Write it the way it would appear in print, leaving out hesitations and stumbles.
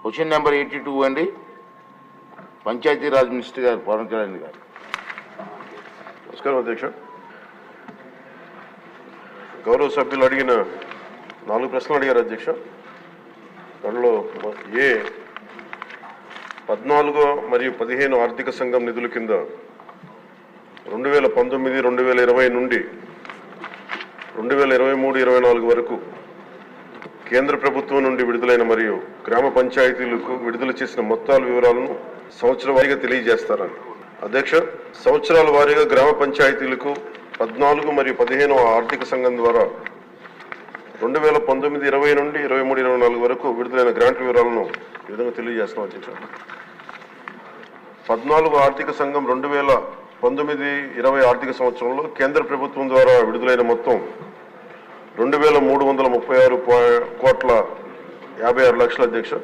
Question number 82 అండి, Panchayati Raj minister గారు పవన్ కళ్యాణ్ గారు. నమస్కారం అధ్యక్ష. గౌరవ సభ్యులు అడిగిన 4 ప్రశ్నలు అడిగారు అధ్యక్ష. దానిలో 14 మరియు 15 ఆర్థిక సంఘం నిధుల కింద 2019, 2020 నుండి 2023-24 వరకు కేంద్ర ప్రభుత్వం నుండి విడుదలైన మరియు గ్రామ పంచాయతీలకు విడుదల చేసిన మొత్తాల వివరాలను సంవత్సర వారీగా తెలియజేస్తారని. అధ్యక్ష, సంవత్సరాల వారీగా గ్రామ పంచాయతీలకు 14 మరియు 15 ఆర్థిక సంఘం ద్వారా 2019, 20 నుండి 23-24 వరకు విడుదలైన గ్రాంట్ వివరాలను ఈ విధంగా తెలియజేస్తున్నాం అధ్యక్ష. 14 ఆర్థిక సంఘం 2019-20 ఆర్థిక సంవత్సరంలో కేంద్ర ప్రభుత్వం ద్వారా విడుదలైన మొత్తం 2,336,56,56,00,000 అధ్యక్ష.